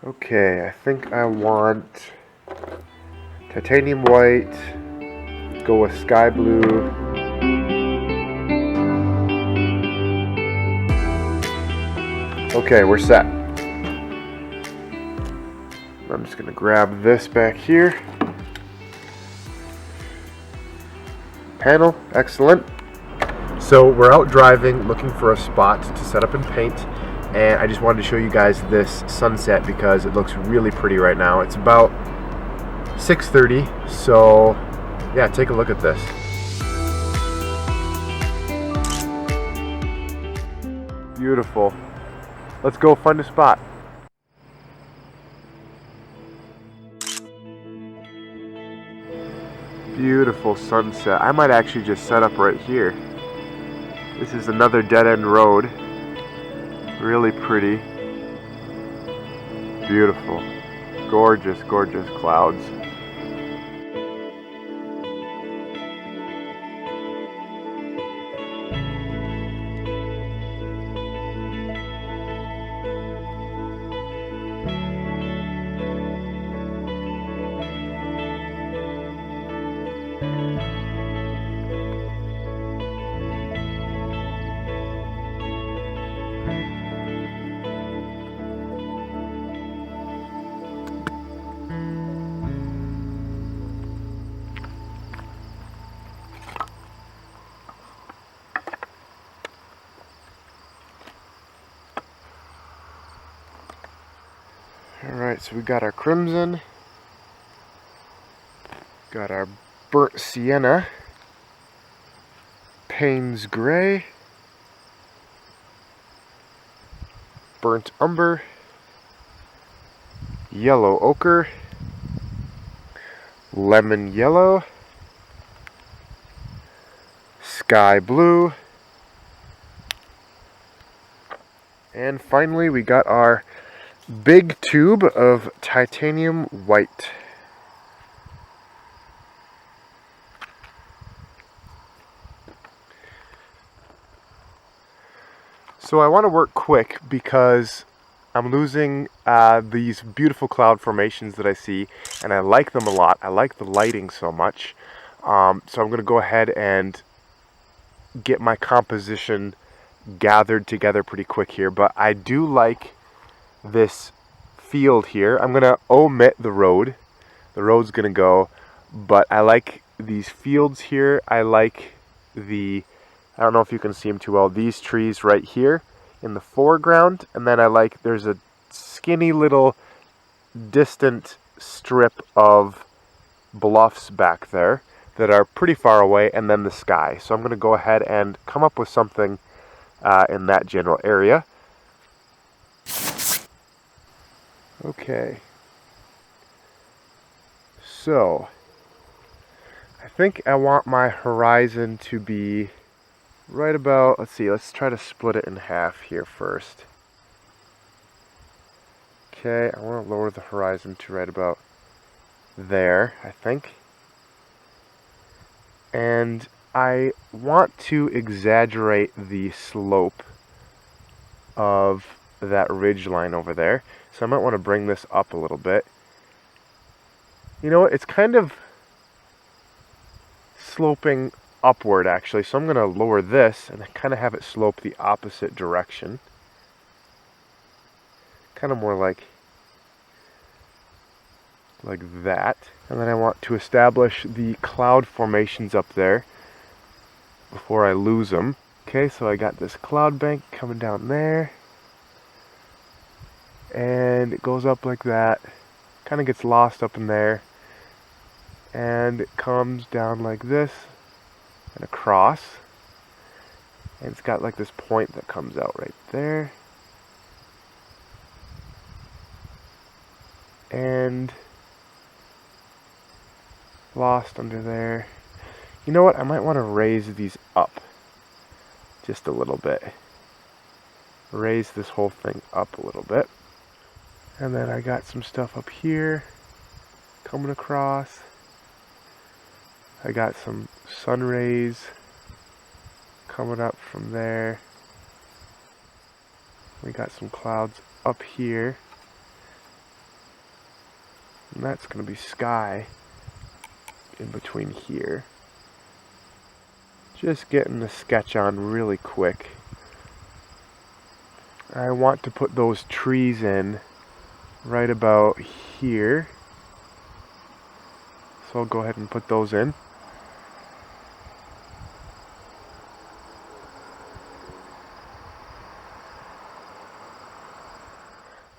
Okay, I think I want titanium white, go with sky blue. Okay, we're set. I'm just gonna grab this back here. Panel, excellent. So we're out driving, looking for a spot to set up and paint, and I just wanted to show you guys this sunset because it looks really pretty right now. It's about 6:30, so yeah, take a look at this. Beautiful. Let's go find a spot. Beautiful sunset. I might actually just set up right here. This is another dead-end road. Really pretty. Beautiful. Gorgeous, gorgeous clouds. Alright, so we got our crimson, got our burnt sienna, Payne's gray, burnt umber, yellow ochre, lemon yellow, sky blue, and finally we got our big tube of titanium white. So I want to work quick because I'm losing these beautiful cloud formations that I see, and I like them a lot. I like the lighting so much. So I'm going to go ahead and get my composition gathered together pretty quick here, but I do like this field here. I'm going to omit the road. The road's going to go, but I like these fields here. I like I don't know if you can see them too well, these trees right here in the foreground, and then I like there's a skinny little distant strip of bluffs back there that are pretty far away, and then the sky. So I'm going to go ahead and come up with something in that general area. Okay. So I think I want my horizon to be right about, let's try to split it in half here first. Okay, I want to lower the horizon to right about there, I think. And I want to exaggerate the slope of that ridge line over there. So I might want to bring this up a little bit. You know what? It's kind of sloping upward actually. So I'm going to lower this and kind of have it slope the opposite direction. Kind of more like that. And then I want to establish the cloud formations up there before I lose them. Okay, so I got this cloud bank coming down there. And it goes up like that. Kind of gets lost up in there. And it comes down like this and across. And it's got like this point that comes out right there. And lost under there. You know what? I might want to raise these up just a little bit. Raise this whole thing up a little bit. And then I got some stuff up here coming across. I got some sun rays coming up from there. We got some clouds up here. And that's going to be sky in between here. Just getting the sketch on really quick. I want to put those trees in right about here. So I'll go ahead and put those in.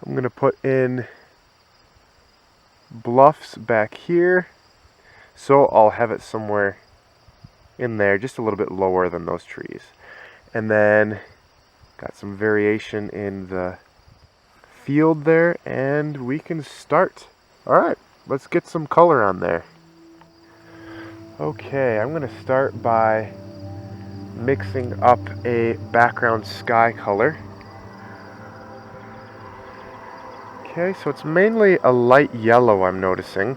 I'm going to put in bluffs back here. So I'll have it somewhere in there, just a little bit lower than those trees. And then got some variation in the field there, and we can start. Alright, let's get some color on there. Okay, I'm going to start by mixing up a background sky color. Okay, so it's mainly a light yellow I'm noticing.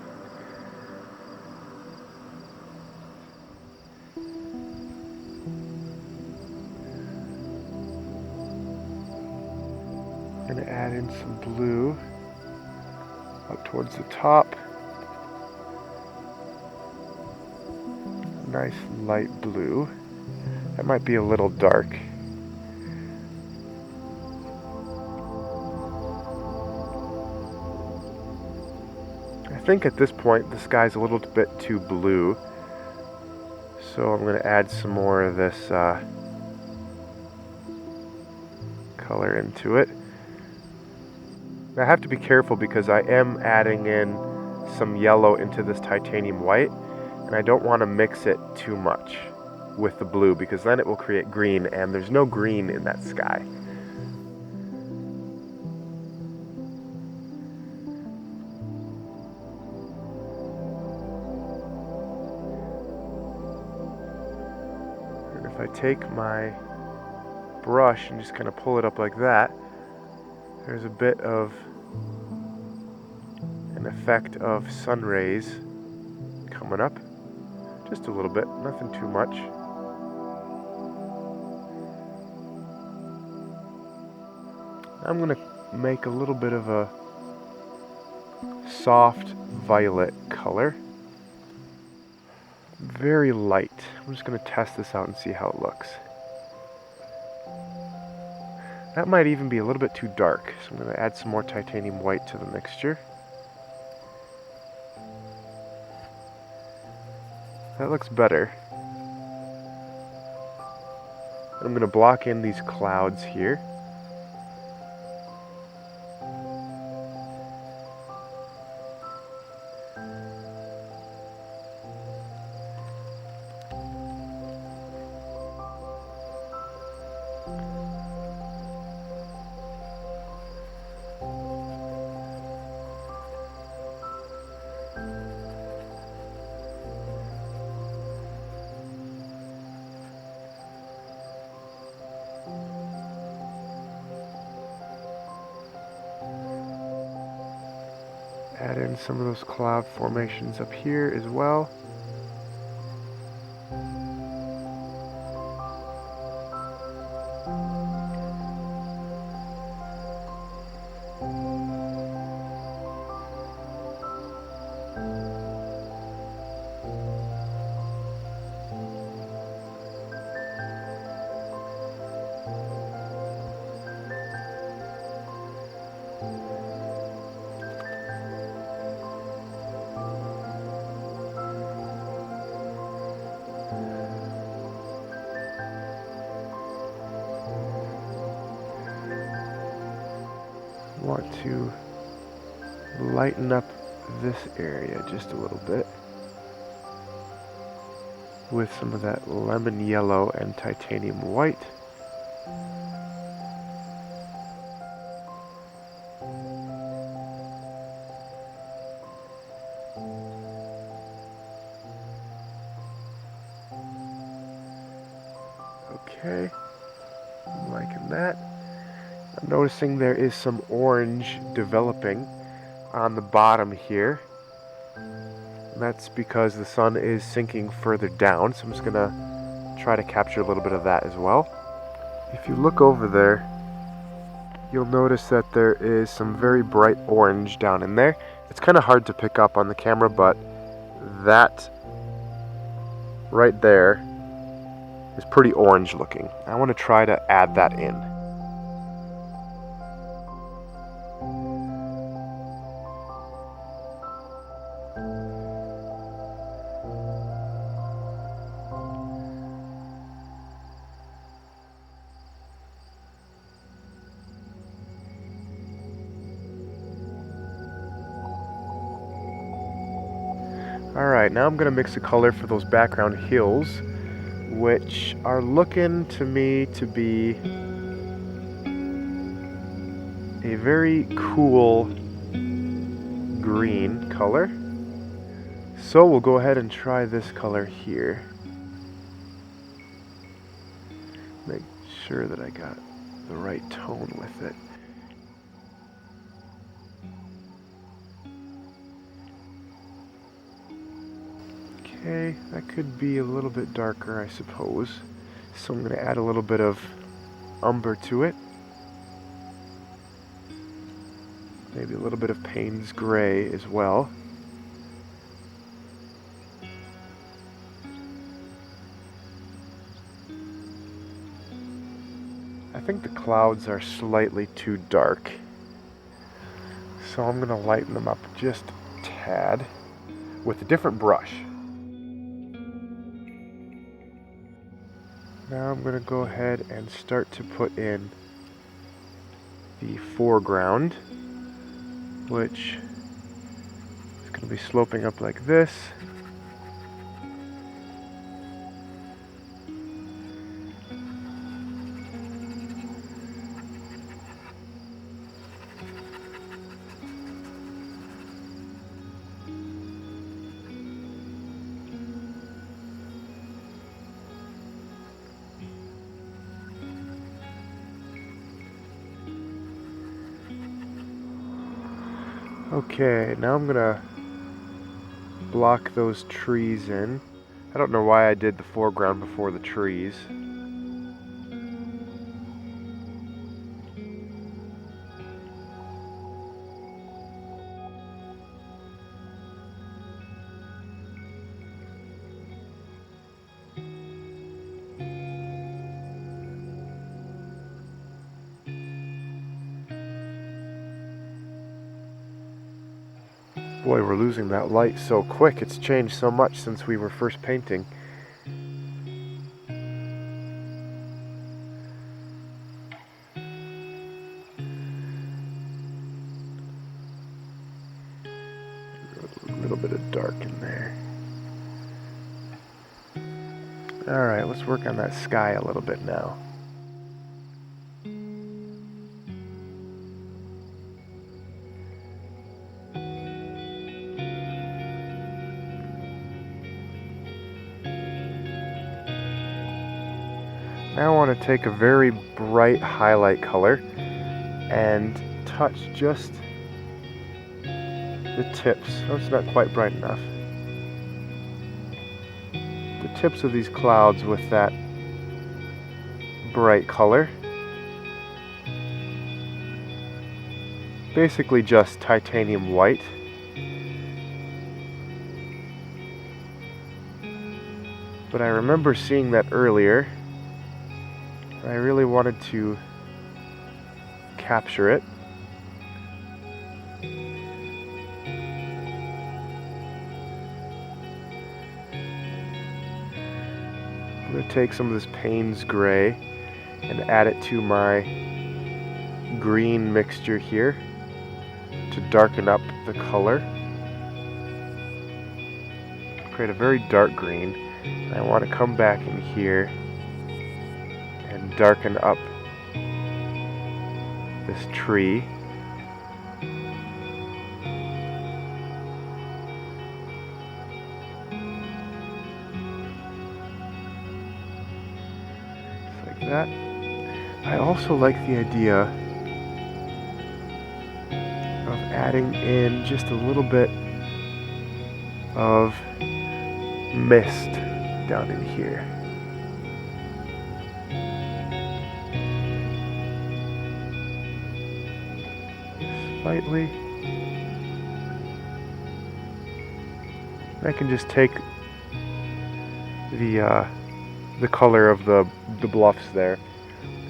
I'm going to add in some blue up towards the top. Nice light blue. That might be a little dark. I think at this point the sky's a little bit too blue, so I'm going to add some more of this color into it. I have to be careful because I am adding in some yellow into this titanium white, and I don't want to mix it too much with the blue because then it will create green, and there's no green in that sky. And if I take my brush and just kind of pull it up like that, there's a bit of an effect of sun rays coming up. Just a little bit, nothing too much. I'm going to make a little bit of a soft violet color. Very light. I'm just going to test this out and see how it looks. That might even be a little bit too dark, so I'm going to add some more titanium white to the mixture. That looks better. I'm going to block in these clouds here. Add in some of those cloud formations up here as well. Want to lighten up this area just a little bit with some of that lemon yellow and titanium white. Okay, I'm liking that. I'm noticing there is some orange developing on the bottom here. And that's because the sun is sinking further down, so I'm just going to try to capture a little bit of that as well. If you look over there, you'll notice that there is some very bright orange down in there, It's kind of hard to pick up on the camera, but that right there is pretty orange looking. I want to try to add that in. Alright, now I'm going to mix a color for those background hills, which are looking to me to be a very cool green color. So we'll go ahead and try this color here. Make sure that I got the right tone with it. Okay, that could be a little bit darker, I suppose. So I'm going to add a little bit of umber to it. Maybe a little bit of Payne's Gray as well. I think the clouds are slightly too dark, so I'm going to lighten them up just a tad with a different brush. Now I'm going to go ahead and start to put in the foreground, which is going to be sloping up like this. Okay, now I'm gonna block those trees in. I don't know why I did the foreground before the trees. Boy, we're losing that light so quick. It's changed so much since we were first painting. A little bit of dark in there. Alright, let's work on that sky a little bit now. Now I want to take a very bright highlight color and touch just the tips. Oh, it's not quite bright enough. The tips of these clouds with that bright color. Basically just titanium white. But I remember seeing that earlier. I really wanted to capture it. I'm going to take some of this Payne's Gray and add it to my green mixture here to darken up the color. Create a very dark green. I want to come back in here and darken up this tree. Just like that. I also like the idea of adding in just a little bit of mist down in here. Slightly. I can just take the color of the bluffs there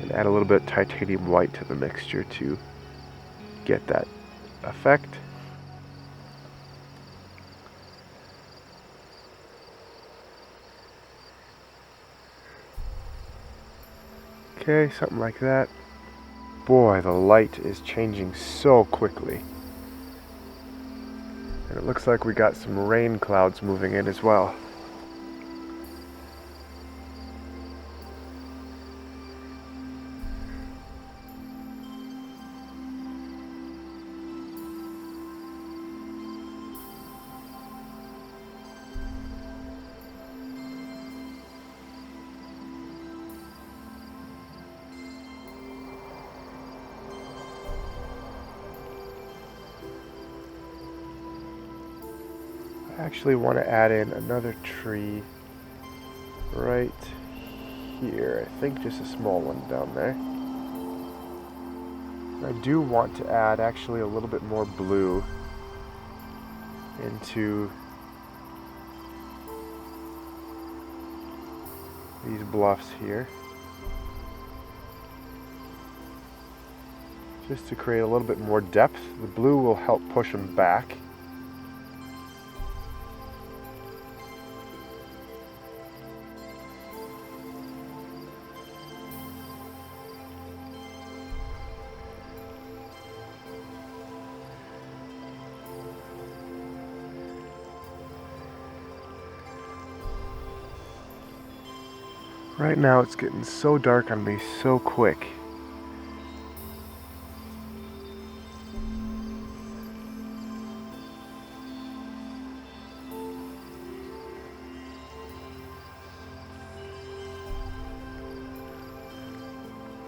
and add a little bit of titanium white to the mixture to get that effect. Okay, something like that. Boy, the light is changing so quickly. And it looks like we got some rain clouds moving in as well. I actually want to add in another tree right here. I think just a small one down there. I do want to add actually a little bit more blue into these bluffs here, just to create a little bit more depth. The blue will help push them back. Right now it's getting so dark on me so quick.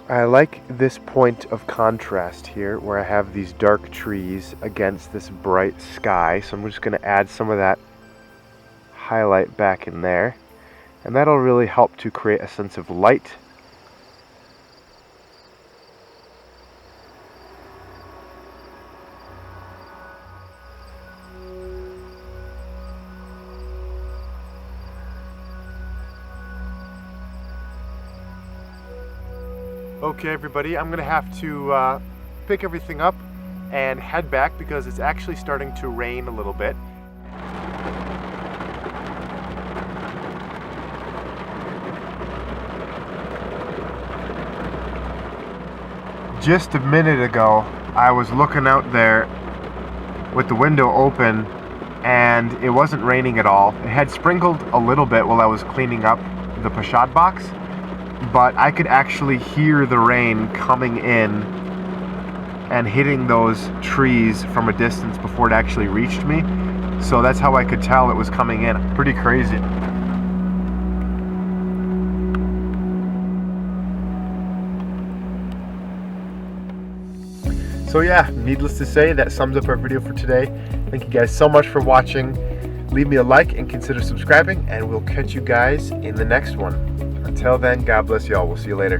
I like this point of contrast here where I have these dark trees against this bright sky, so I'm just going to add some of that highlight back in there. And that'll really help to create a sense of light. Okay everybody, I'm gonna have to pick everything up and head back because it's actually starting to rain a little bit. Just a minute ago, I was looking out there with the window open and it wasn't raining at all. It had sprinkled a little bit while I was cleaning up the pochade box, but I could actually hear the rain coming in and hitting those trees from a distance before it actually reached me. So that's how I could tell it was coming in. Pretty crazy. So yeah, needless to say, that sums up our video for today. Thank you guys so much for watching. Leave me a like and consider subscribing, and we'll catch you guys in the next one. Until then, God bless y'all. We'll see you later.